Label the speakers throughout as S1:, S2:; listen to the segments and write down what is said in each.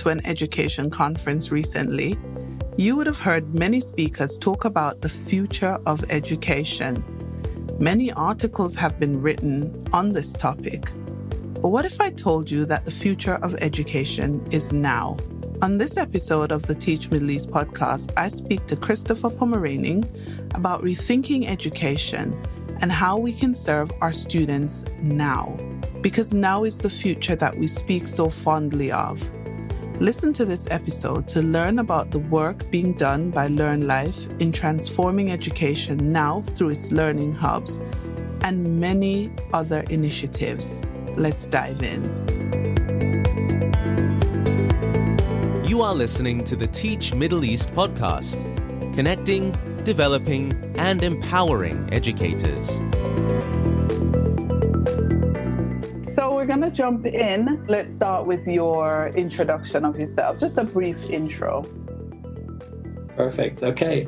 S1: to an education conference recently, you would have heard many speakers talk about the future of education. Many articles have been written on this topic. But what if I told you that the future of education is now? On this episode of the Teach Middle East podcast, I speak to Christopher Pommerening about rethinking education and how we can serve our students now. Because now is the future that we speak so fondly of. Listen to this episode to learn about the work being done by Learnlife in transforming education now through its learning hubs and many other initiatives. Let's dive in.
S2: You are listening to the Teach Middle East podcast, connecting, developing, and empowering educators.
S1: So we're going to jump in. Let's start with your introduction of yourself, just a brief intro.
S3: Perfect. Okay.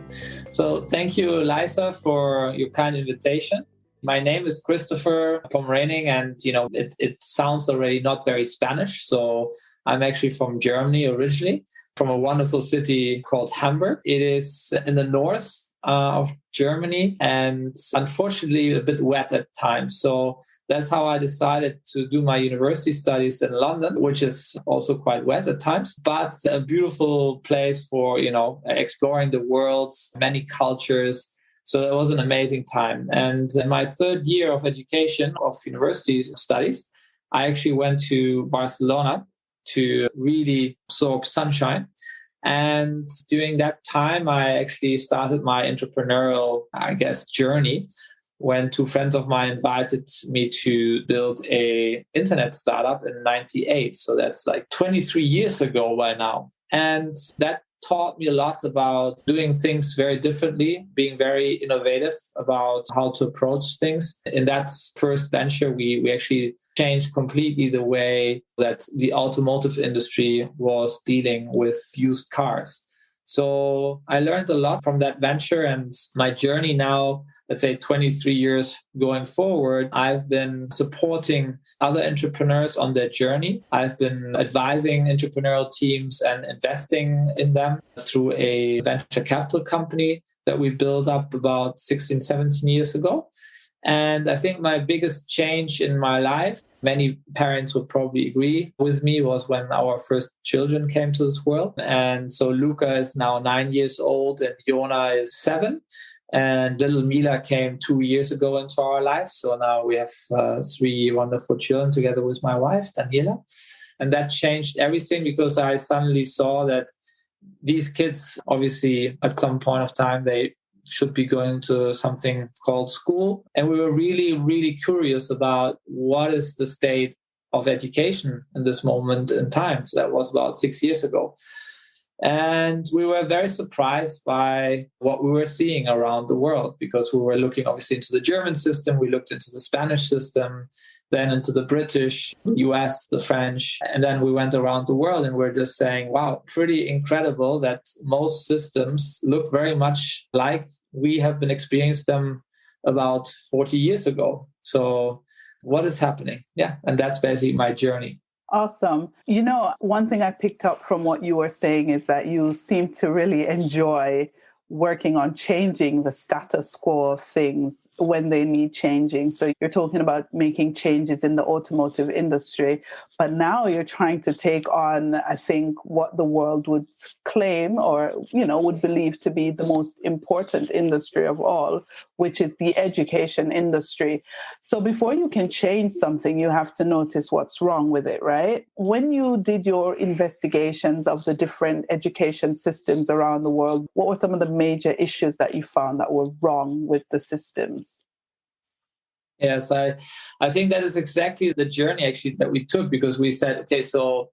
S3: So thank you, Liza, for your kind invitation. My name is Christopher Pommerening, and it sounds already not very Spanish. So I'm actually from Germany originally, from a wonderful city called Hamburg. It is in the north of Germany, and unfortunately a bit wet at times. So that's how I decided to do my university studies in London, which is also quite wet at times, but a beautiful place for, exploring the world, many cultures. So it was an amazing time. And in my third year of education, of university studies, I actually went to Barcelona to really absorb sunshine. And during that time, I actually started my entrepreneurial, journey when two friends of mine invited me to build a internet startup in 98. So that's like 23 years ago by now. And that taught me a lot about doing things very differently, being very innovative about how to approach things. In that first venture, we actually changed completely the way that the automotive industry was dealing with used cars. So I learned a lot from that venture, and my journey now, let's say 23 years going forward, I've been supporting other entrepreneurs on their journey. I've been advising entrepreneurial teams and investing in them through a venture capital company that we built up about 16, 17 years ago. And I think my biggest change in my life, many parents would probably agree with me, was when our first children came to this world. And so Luca is now 9 years old and Yona is 7. And little Mila came 2 years ago into our life. So now we have 3 wonderful children together with my wife, Daniela. And that changed everything because I suddenly saw that these kids, obviously, at some point of time, they should be going to something called school. And we were really, really curious about what is the state of education in this moment in time. So that was about 6 years ago. And we were very surprised by what we were seeing around the world, because we were looking obviously into the German system, we looked into the Spanish system, then into the British, US, the French, and then we went around the world and we're just saying, wow, pretty incredible that most systems look very much like we have been experiencing them about 40 years ago. So what is happening? Yeah, and that's basically my journey.
S1: Awesome. One thing I picked up from what you were saying is that you seem to really enjoy working on changing the status quo of things when they need changing. So you're talking about making changes in the automotive industry, but now you're trying to take on, I think, what the world would claim or, would believe to be the most important industry of all, which is the education industry. So before you can change something, you have to notice what's wrong with it, right? When you did your investigations of the different education systems around the world, what were some of the major issues that you found that were wrong with the systems?
S3: Yes, I think that is exactly the journey actually that we took, because we said, okay, so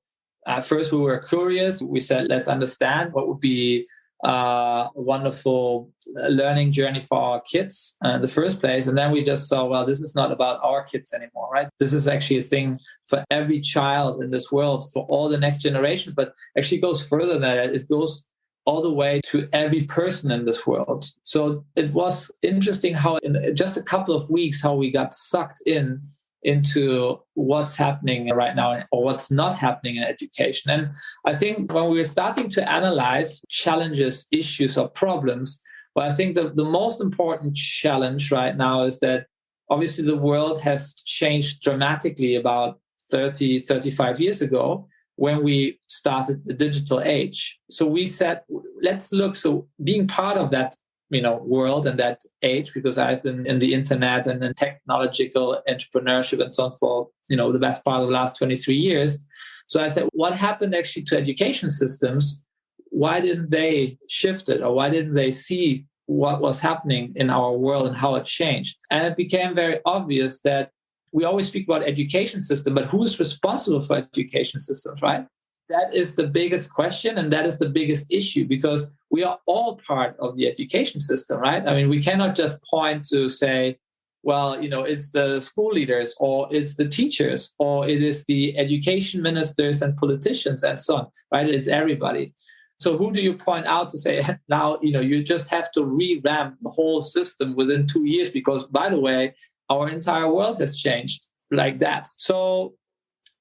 S3: first we were curious. We said, let's understand what would be a wonderful learning journey for our kids in the first place. And then we just saw, well, this is not about our kids anymore, right? This is actually a thing for every child in this world, for all the next generation, but actually goes further than that. It goes all the way to every person in this world. So it was interesting how in just a couple of weeks, how we got sucked in into what's happening right now or what's not happening in education. And I think when we're starting to analyze challenges, issues, or problems, well, I think the most important challenge right now is that obviously the world has changed dramatically about 30, 35 years ago when we started the digital age. So we said, let's look, so being part of that world and that age, because I've been in the internet and in technological entrepreneurship and so on for, the best part of the last 23 years. So I said, what happened actually to education systems? Why didn't they shift it, or why didn't they see what was happening in our world and how it changed? And it became very obvious that we always speak about education system, but who's responsible for education systems, right? That is the biggest question, and that is the biggest issue, because we are all part of the education system, right? I mean, we cannot just point to say, well, it's the school leaders, or it's the teachers, or it is the education ministers and politicians and so on, right? It's everybody. So who do you point out to say, now, you just have to revamp the whole system within 2 years, because, by the way, our entire world has changed like that. So,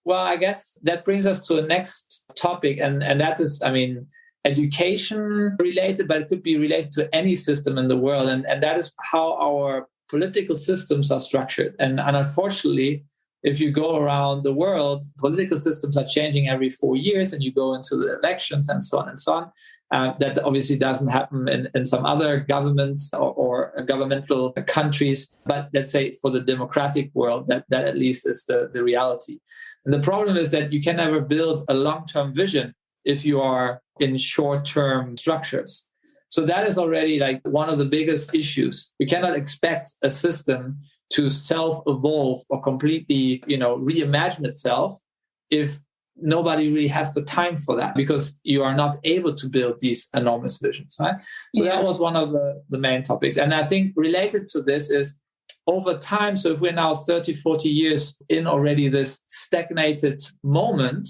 S3: well, I guess that brings us to the next topic, and that is, education related, but it could be related to any system in the world, and that is how our political systems are structured. And unfortunately, if you go around the world, political systems are changing every 4 years, and you go into the elections and so on and so on. That obviously doesn't happen in some other governments or governmental countries, but let's say for the democratic world, that at least is the reality. And the problem is that you can never build a long-term vision if you are in short-term structures. So that is already like one of the biggest issues. We cannot expect a system to self-evolve or completely, reimagine itself if nobody really has the time for that, because you are not able to build these enormous visions, right? So that was one of the main topics. And I think related to this is over time, so if we're now 30, 40 years in already this stagnated moment,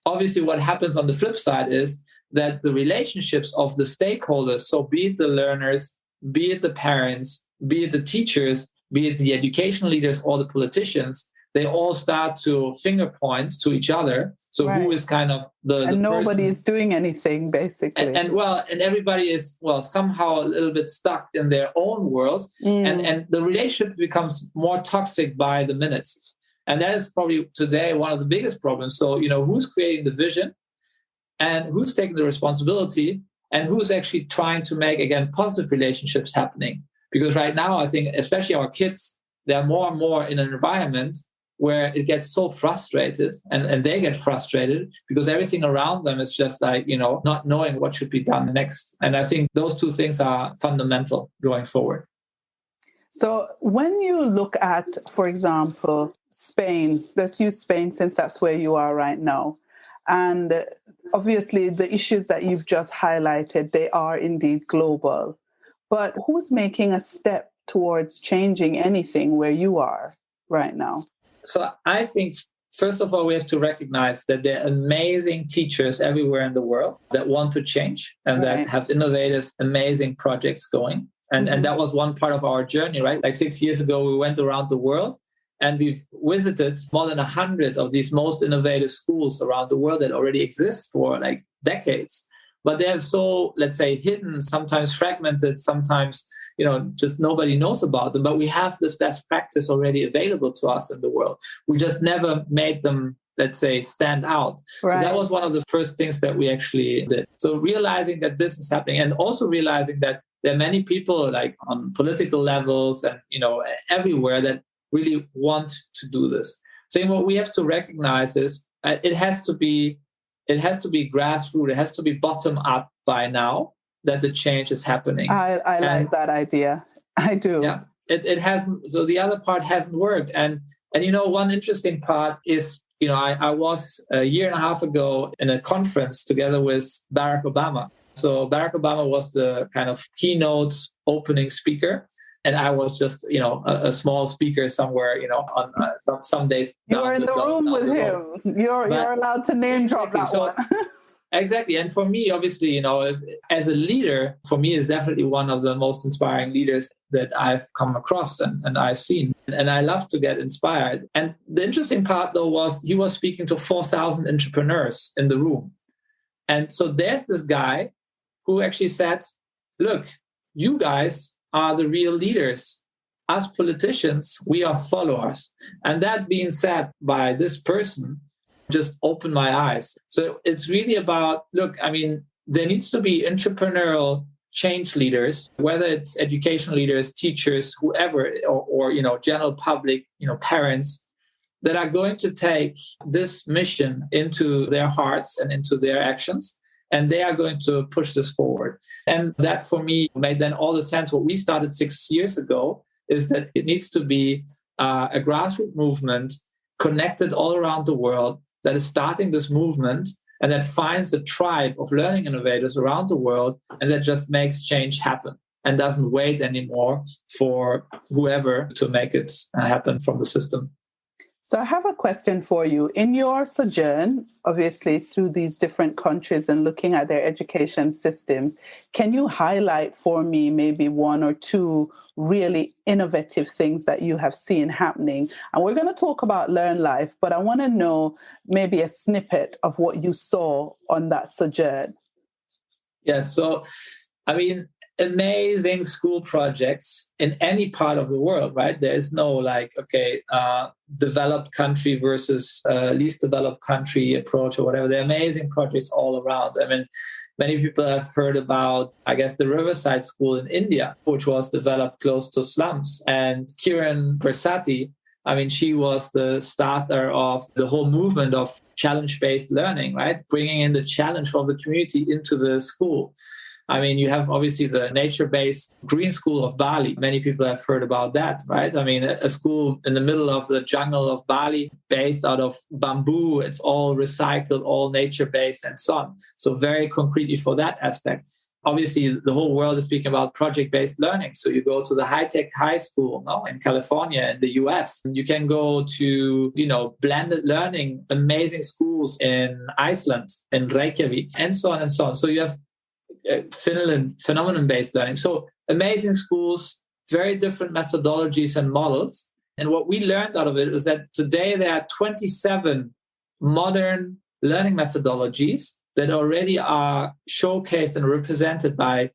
S3: obviously what happens on the flip side is that the relationships of the stakeholders, so be it the learners, be it the parents, be it the teachers, be it the education leaders or the politicians, they all start to finger point to each other. So who is kind of the
S1: nobody
S3: person.
S1: is doing anything, basically.
S3: And everybody is, somehow a little bit stuck in their own worlds. And the relationship becomes more toxic by the minutes. And that is probably today one of the biggest problems. So, who's creating the vision and who's taking the responsibility and who's actually trying to make, again, positive relationships happening. Because right now, I think, especially our kids, they're more and more in an environment where it gets so frustrated and they get frustrated because everything around them is just like, not knowing what should be done next. And I think those two things are fundamental going forward.
S1: So when you look at, for example, Spain, let's use Spain since that's where you are right now. And obviously the issues that you've just highlighted, they are indeed global. But who's making a step towards changing anything where you are right now?
S3: So I think, first of all, we have to recognize that there are amazing teachers everywhere in the world that want to change and that have innovative, amazing projects going. And that was one part of our journey, right? Like 6 years ago, we went around the world and we've visited more than 100 of these most innovative schools around the world that already exist for like decades. But they're so, let's say, hidden, sometimes fragmented, sometimes, just nobody knows about them. But we have this best practice already available to us in the world. We just never made them, let's say, stand out. Right. So that was one of the first things that we actually did. So realizing that this is happening and also realizing that there are many people like on political levels and, everywhere that really want to do this. So what we have to recognize is it has to be grassroots. It has to be bottom up by now that the change is happening.
S1: I like that idea. I do.
S3: Yeah, it hasn't. So the other part hasn't worked. And one interesting part is, I was a year and a half ago in a conference together with Barack Obama. So Barack Obama was the kind of keynote opening speaker. And I was just, a small speaker somewhere, on some days.
S1: You were in the room with him. You're allowed to name drop that one.
S3: Exactly. And for me, obviously, as a leader, for me is definitely one of the most inspiring leaders that I've come across and I've seen. And I love to get inspired. And the interesting part, though, was he was speaking to 4,000 entrepreneurs in the room. And so there's this guy who actually said, look, you guys are the real leaders. Us politicians, we are followers. And that being said by this person, just opened my eyes. So it's really about, look, I mean, there needs to be entrepreneurial change leaders, whether it's education leaders, teachers, whoever, or general public, parents, that are going to take this mission into their hearts and into their actions, and they are going to push this forward. And that, for me, made then all the sense. What we started 6 years ago is that it needs to be a grassroots movement connected all around the world, that is starting this movement and that finds a tribe of learning innovators around the world, and that just makes change happen and doesn't wait anymore for whoever to make it happen from the system.
S1: So I have a question for you. In your sojourn, obviously, through these different countries and looking at their education systems, can you highlight for me maybe one or two really innovative things that you have seen happening? And we're going to talk about Learnlife, but I want to know maybe a snippet of what you saw on that sojourn.
S3: Yeah, so, I mean, amazing school projects in any part of the world, right? There is no developed country versus least developed country approach or whatever. There are amazing projects all around. I mean, many people have heard about, I guess, the Riverside School in India, which was developed close to slums. And Kiran Bersati, I mean, she was the starter of the whole movement of challenge-based learning, right? Bringing in the challenge from the community into the school. I mean, you have obviously the nature-based Green School of Bali. Many people have heard about that, right? I mean, a school in the middle of the jungle of Bali, based out of bamboo. It's all recycled, all nature-based and so on. So very concretely for that aspect. Obviously, the whole world is speaking about project-based learning. So you go to the high-tech high school in California, in the US. You can go to, blended learning, amazing schools in Iceland, in Reykjavik, and so on and so on. So you have Finland, phenomenon-based learning. So amazing schools, very different methodologies and models. And what we learned out of it is that today there are 27 modern learning methodologies that already are showcased and represented by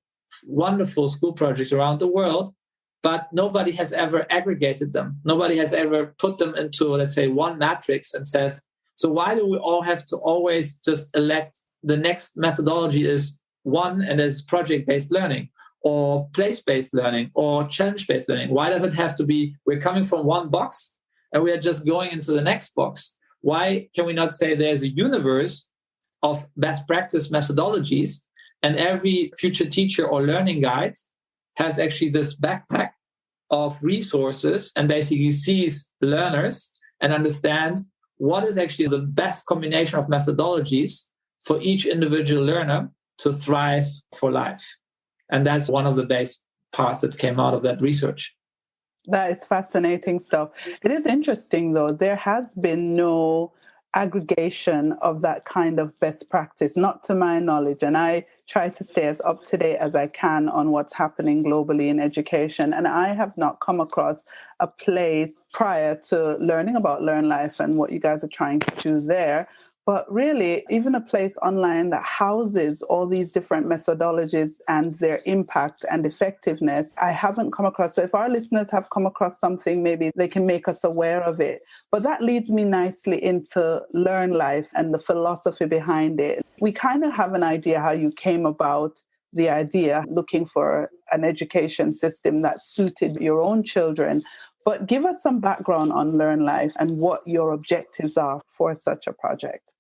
S3: wonderful school projects around the world, but nobody has ever aggregated them. Nobody has ever put them into, let's say, one matrix and says, so why do we all have to always just elect the next methodology is one, and there's project-based learning or place-based learning or challenge-based learning? Why does it have to be we're coming from one box and we are just going into the next box? Why can we not say there's a universe of best practice methodologies, and every future teacher or learning guide has actually this backpack of resources and basically sees learners and understand what is actually the best combination of methodologies for each individual learner to thrive for life. And that's one of the base parts that came out of that research.
S1: That is fascinating stuff. It is interesting, though. There has been no aggregation of that kind of best practice, not to my knowledge. And I try to stay as up to date as I can on what's happening globally in education. And I have not come across a place prior to learning about Learnlife and what you guys are trying to do there. But really, even a place online that houses all these different methodologies and their impact and effectiveness, I haven't come across. So if our listeners have come across something, maybe they can make us aware of it. But that leads me nicely into Learnlife and the philosophy behind it. We kind of have an idea how you came about the idea, looking for an education system that suited your own children. But give us some background on Learnlife and what your objectives are for such a project.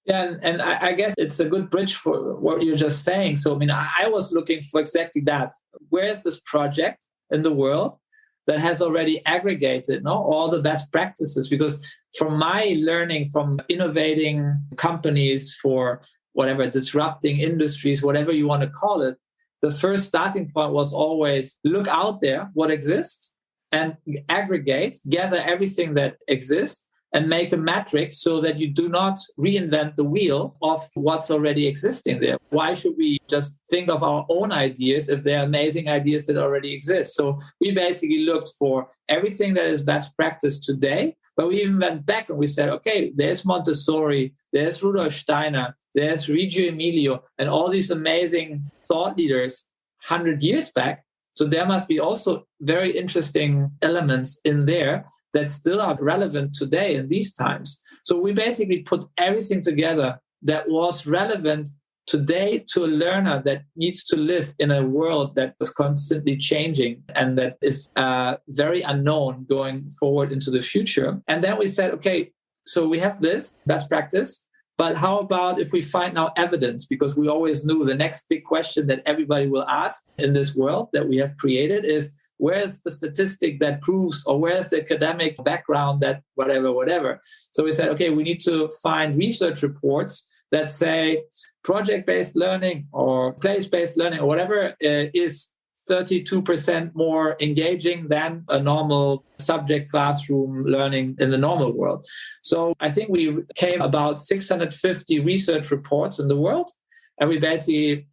S3: Yeah, and I guess it's a good bridge for what you're just saying. So, I mean, I was looking for exactly that. Where is this project in the world that has already aggregated all the best practices? Because from my learning from innovating companies for whatever, disrupting industries, whatever you want to call it, the first starting point was always look out there, what exists, and aggregate, gather everything that exists, and make a matrix so that you do not reinvent the wheel of what's already existing there. Why should we just think of our own ideas if they're amazing ideas that already exist? So we basically looked for everything that is best practice today, but we even went back and we said, okay, there's Montessori, there's Rudolf Steiner, there's Reggio Emilio, and all these amazing thought leaders 100 years back. So there must be also very interesting elements in there that still are relevant today in these times. So we basically put everything together that was relevant today to a learner that needs to live in a world that is constantly changing and that is very unknown going forward into the future. And then we said, okay, so we have this best practice, but how about if we find now evidence? Because we always knew the next big question that everybody will ask in this world that we have created is, where's the statistic that proves, or where's the academic background that whatever. So we said, okay, we need to find research reports that say project-based learning or place-based learning or whatever is 32% more engaging than a normal subject classroom learning in the normal world. So I think we came about 650 research reports in the world, and we basically,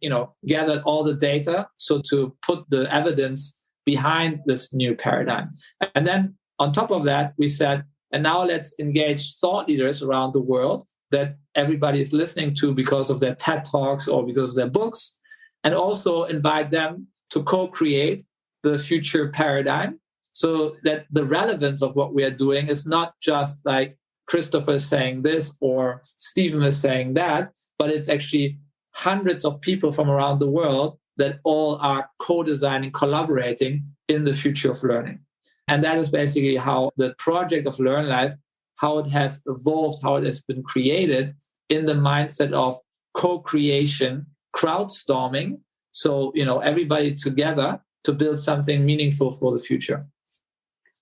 S3: gathered all the data so to put the evidence behind this new paradigm. And then on top of that, we said, and now let's engage thought leaders around the world that everybody is listening to because of their TED Talks or because of their books, and also invite them to co-create the future paradigm so that the relevance of what we are doing is not just like Christopher is saying this or Stephen is saying that, but it's actually hundreds of people from around the world that all are co-designing, collaborating in the future of learning. And that is basically how the project of Learnlife, how it has evolved, how it has been created in the mindset of co-creation, crowdstorming. So, everybody together to build something meaningful for the future.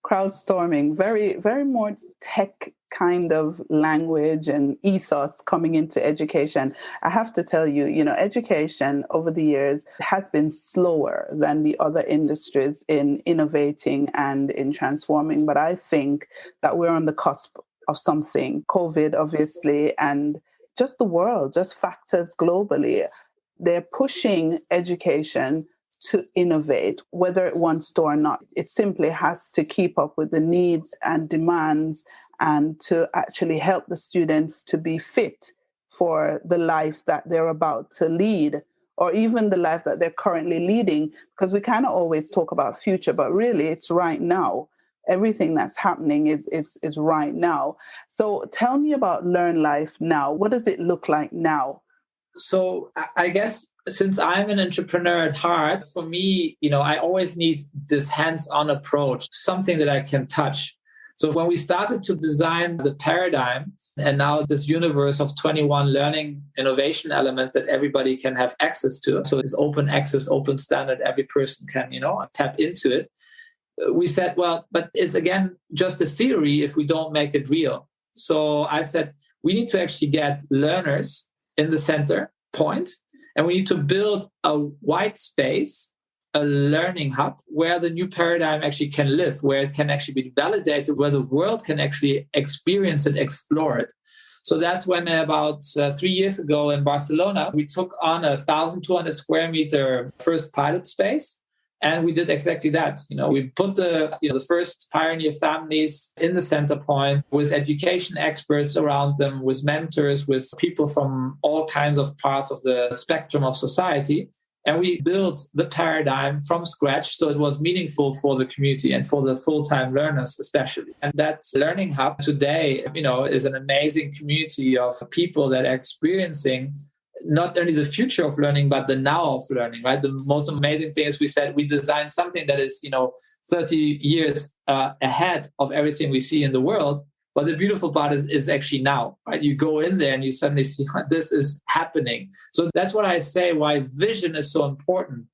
S1: Crowdstorming, very, very more tech kind of language and ethos coming into education. I have to tell you, education over the years has been slower than the other industries in innovating and in transforming. But I think that we're on the cusp of something. COVID, obviously, and just the world, just factors globally. They're pushing education to innovate, whether it wants to or not. It simply has to keep up with the needs and demands and to actually help the students to be fit for the life that they're about to lead, or even the life that they're currently leading, because we kind of always talk about future, but really it's right now. Everything that's happening is right now. So tell me about Learnlife now. What does it look like now?
S3: So I guess since I'm an entrepreneur at heart, for me, I always need this hands-on approach, something that I can touch. So when we started to design the paradigm, and now this universe of 21 learning innovation elements that everybody can have access to, so it's open access, open standard, every person can, tap into it. We said, well, but it's again just a theory if we don't make it real. So I said, we need to actually get learners in the center point, and we need to build a white space, a learning hub where the new paradigm actually can live, where it can actually be validated, where the world can actually experience it, explore it. So that's when about 3 years ago in Barcelona, we took on a 1,200 square meter first pilot space. And we did exactly that. We put the first pioneer families in the center point with education experts around them, with mentors, with people from all kinds of parts of the spectrum of society. And we built the paradigm from scratch so it was meaningful for the community and for the full-time learners especially. And that learning hub today, is an amazing community of people that are experiencing not only the future of learning, but the now of learning, right? The most amazing thing is we said we designed something that is, 30 years ahead of everything we see in the world. But the beautiful part is actually now, right? You go in there and you suddenly see this is happening. So that's what I say, why vision is so important.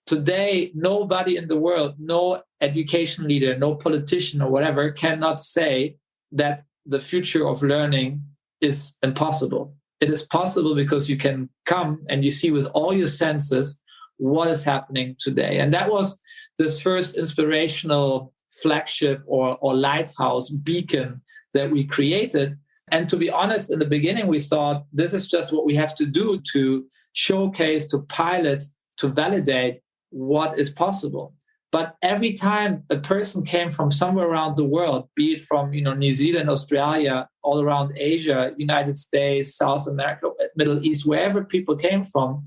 S3: Today, nobody in the world, no education leader, no politician or whatever cannot say that the future of learning is impossible. It is possible because you can come and you see with all your senses what is happening today. And that was this first inspirational flagship or lighthouse beacon that we created. And to be honest, in the beginning, we thought this is just what we have to do to showcase, to pilot, to validate what is possible. But every time a person came from somewhere around the world, be it from New Zealand, Australia, all around Asia, United States, South America, Middle East, wherever people came from,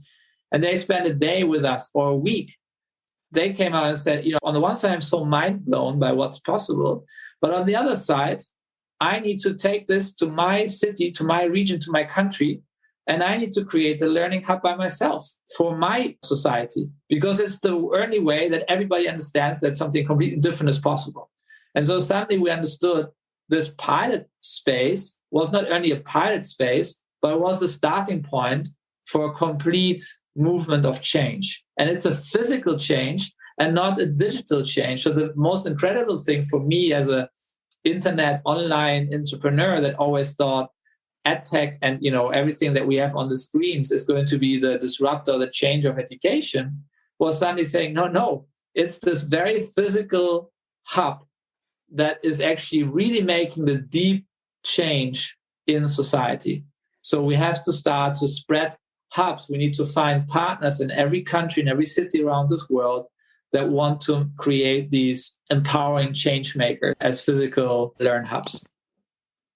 S3: and they spent a day with us or a week, they came out and said, on the one side, I'm so mind blown by what's possible. But on the other side, I need to take this to my city, to my region, to my country, and I need to create a learning hub by myself for my society, because it's the only way that everybody understands that something completely different is possible. And so suddenly we understood this pilot space was not only a pilot space, but it was the starting point for a complete movement of change. And it's a physical change and not a digital change. So the most incredible thing for me as a internet online entrepreneur that always thought EdTech and everything that we have on the screens is going to be the disruptor, the change of education, was suddenly saying, no, it's this very physical hub that is actually really making the deep change in society. So we have to start to spread hubs. We need to find partners in every country, in every city around this world that want to create these empowering change makers as physical learn hubs.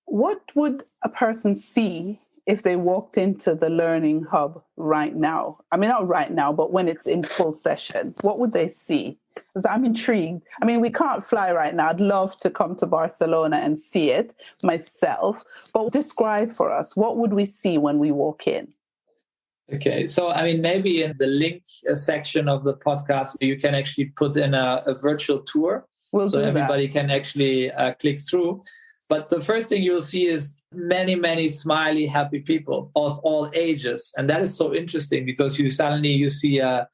S1: What would a person see if they walked into the Learning Hub right now? I mean, not right now, but when it's in full session, what would they see? Because I'm intrigued. I mean, we can't fly right now. I'd love to come to Barcelona and see it myself. But describe for us, what would we see when we walk in?
S3: Okay, so I mean, maybe in the link section of the podcast, you can actually put in a virtual tour. So everybody can actually click through. But the first thing you'll see is many, many smiley, happy people of all ages. And that is so interesting because you see a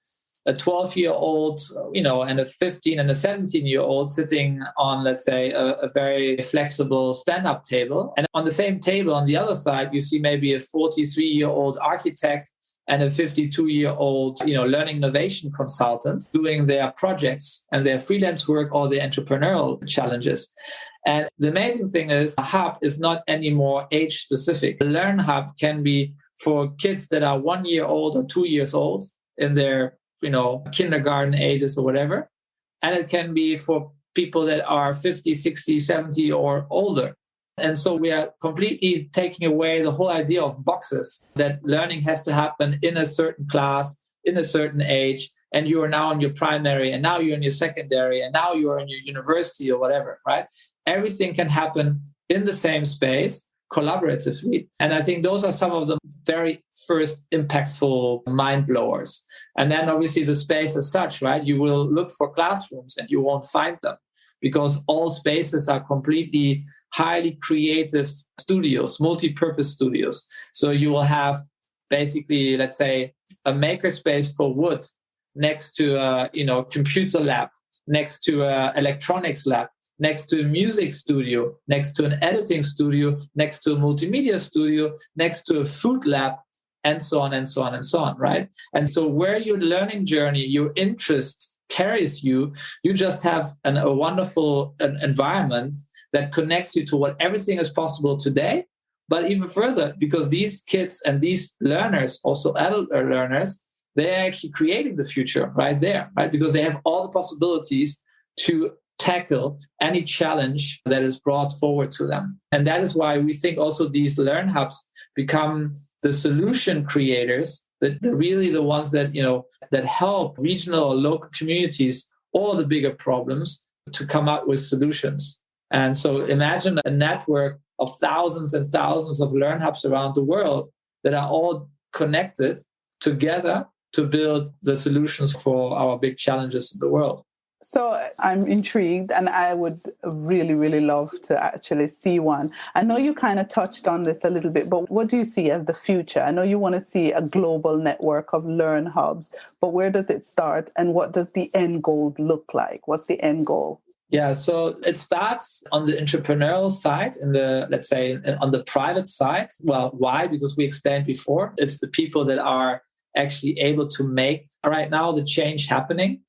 S3: 12-year-old, and a 15 and a 17-year-old sitting on, let's say, a very flexible stand-up table. And on the same table, on the other side, you see maybe a 43-year-old architect and a 52-year-old, learning innovation consultant doing their projects and their freelance work or their entrepreneurial challenges. And the amazing thing is, a hub is not anymore age specific. The Learn Hub can be for kids that are 1 year old or 2 years old in their, kindergarten ages or whatever. And it can be for people that are 50, 60, 70 or older. And so we are completely taking away the whole idea of boxes, that learning has to happen in a certain class, in a certain age, and you are now in your primary, and now you're in your secondary, and now you're in your university or whatever, right? Everything can happen in the same space, collaboratively. And I think those are some of the very first impactful mind blowers. And then obviously the space as such, right? You will look for classrooms and you won't find them because all spaces are completely highly creative studios, multi-purpose studios. So you will have basically, let's say, a makerspace for wood next to a computer lab, next to an electronics lab, next to a music studio, next to an editing studio, next to a multimedia studio, next to a food lab, and so on and so on and so on, right? And so where your learning journey, your interest carries you, you just have a wonderful environment that connects you to what everything is possible today, but even further, because these kids and these learners, also adult learners, they're actually creating the future right there, right? Because they have all the possibilities to tackle any challenge that is brought forward to them. And that is why we think also these Learn Hubs become the solution creators, that they're really the ones that, that help regional or local communities or the bigger problems to come up with solutions. And so imagine a network of thousands and thousands of Learn Hubs around the world that are all connected together to build the solutions for our big challenges in the world.
S1: So I'm intrigued, and I would really, really love to actually see one. I know you kind of touched on this a little bit, but what do you see as the future? I know you want to see a global network of Learn Hubs, but where does it start, and what does the end goal look like? What's the end goal?
S3: Yeah, so it starts on the entrepreneurial side, let's say on the private side. Well, why? Because we explained before, it's the people that are actually able to make right now the change happening.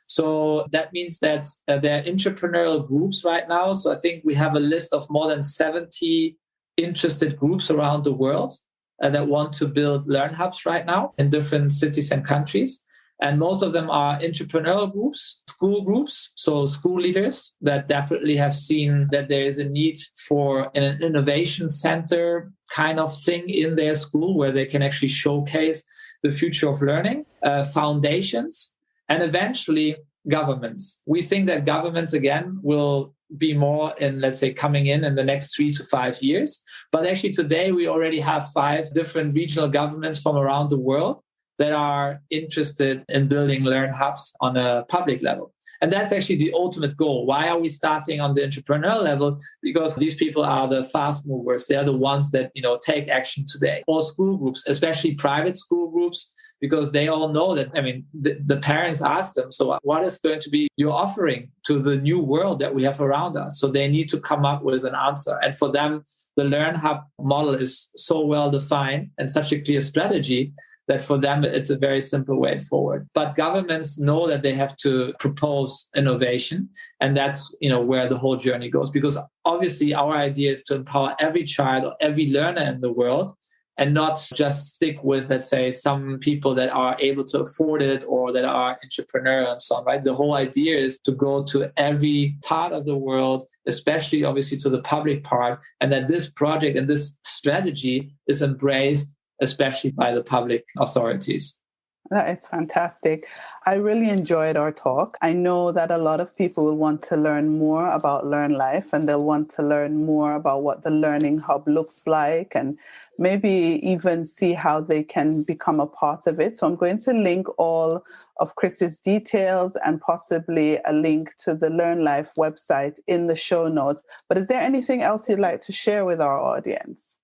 S3: So that means that there are entrepreneurial groups right now. So I think we have a list of more than 70 interested groups around the world that want to build Learn Hubs right now in different cities and countries. And most of them are entrepreneurial groups, school groups, so school leaders that definitely have seen that there is a need for an innovation center kind of thing in their school where they can actually showcase the future of learning, foundations, and eventually governments. We think that governments, again, will be more in, let's say, coming in the next 3 to 5 years. But actually today we already have 5 different regional governments from around the world that are interested in building Learn Hubs on a public level. And that's actually the ultimate goal. Why are we starting on the entrepreneurial level? Because these people are the fast movers. They are the ones that, take action today. Or school groups, especially private school groups, because they all know that, the parents ask them, so what is going to be your offering to the new world that we have around us? So they need to come up with an answer. And for them, the Learn Hub model is so well defined and such a clear strategy that for them, it's a very simple way forward. But governments know that they have to propose innovation. And that's, where the whole journey goes. Because obviously our idea is to empower every child or every learner in the world and not just stick with, let's say, some people that are able to afford it or that are entrepreneurial and so on, right? The whole idea is to go to every part of the world, especially obviously to the public part, and that this project and this strategy is embraced especially by the public authorities.
S1: That is fantastic. I really enjoyed our talk. I know that a lot of people will want to learn more about Learnlife, and they'll want to learn more about what the Learning Hub looks like and maybe even see how they can become a part of it. So I'm going to link all of Chris's details and possibly a link to the Learnlife website in the show notes. But is there anything else you'd like to share with our audience?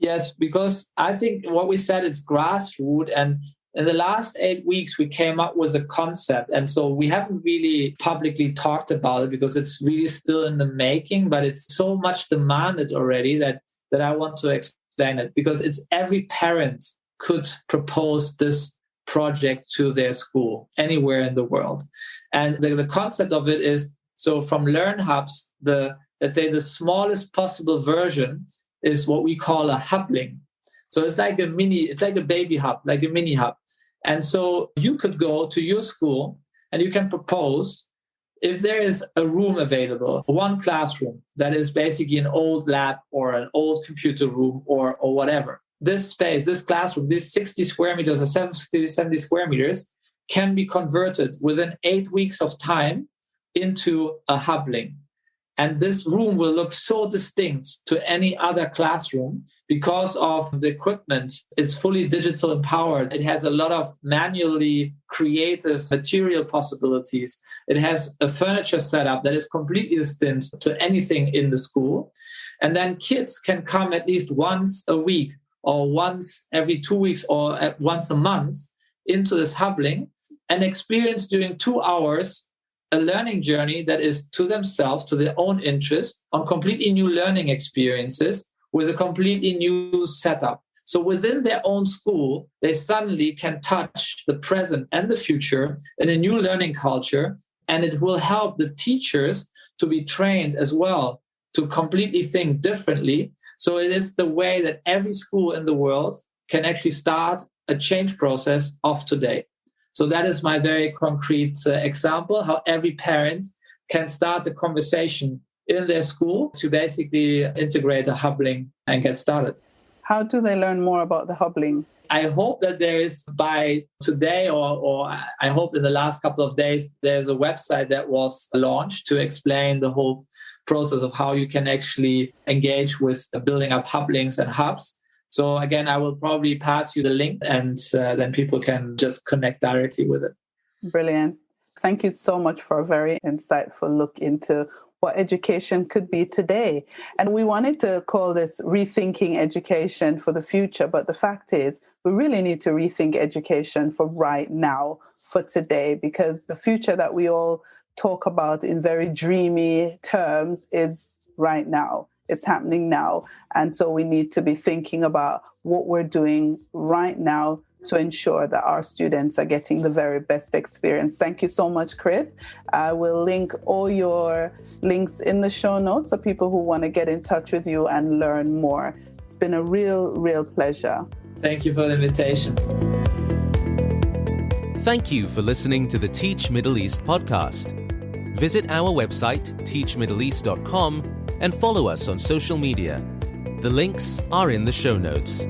S3: Yes, because I think what we said, it's grassroots. And in the last 8 weeks, we came up with a concept. And so we haven't really publicly talked about it because it's really still in the making, but it's so much demanded already that I want to explain it, because it's every parent could propose this project to their school anywhere in the world. And the concept of it is, so from Learn Hubs, let's say the smallest possible version is what we call a hubling. So it's like a baby hub, like a mini hub. And so you could go to your school and you can propose, if there is a room available, one classroom that is basically an old lab or an old computer room or whatever. This space, this classroom, these 60 square meters or 70 square meters can be converted within 8 weeks of time into a hubling. And this room will look so distinct to any other classroom because of the equipment. It's fully digital empowered. It has a lot of manually creative material possibilities. It has a furniture setup that is completely distinct to anything in the school. And then kids can come at least once a week or once every 2 weeks or once a month into this hubling and experience during 2 hours a learning journey that is to themselves, to their own interest, on completely new learning experiences with a completely new setup. So within their own school, they suddenly can touch the present and the future in a new learning culture, and it will help the teachers to be trained as well to completely think differently. So it is the way that every school in the world can actually start a change process of today. So that is my very concrete example, how every parent can start the conversation in their school to basically integrate a hubling and get started.
S1: How do they learn more about the hubling?
S3: I hope that there is by today or I hope in the last couple of days, there's a website that was launched to explain the whole process of how you can actually engage with building up hublings and hubs. So again, I will probably pass you the link and then people can just connect directly with it.
S1: Brilliant. Thank you so much for a very insightful look into what education could be today. And we wanted to call this rethinking education for the future. But the fact is, we really need to rethink education for right now, for today, because the future that we all talk about in very dreamy terms is right now. It's happening now. And so we need to be thinking about what we're doing right now to ensure that our students are getting the very best experience. Thank you so much, Chris. I will link all your links in the show notes for people who want to get in touch with you and learn more. It's been a real pleasure.
S3: Thank you for the invitation.
S2: Thank you for listening to the Teach Middle East podcast. Visit our website, teachmiddleeast.com, and follow us on social media. The links are in the show notes.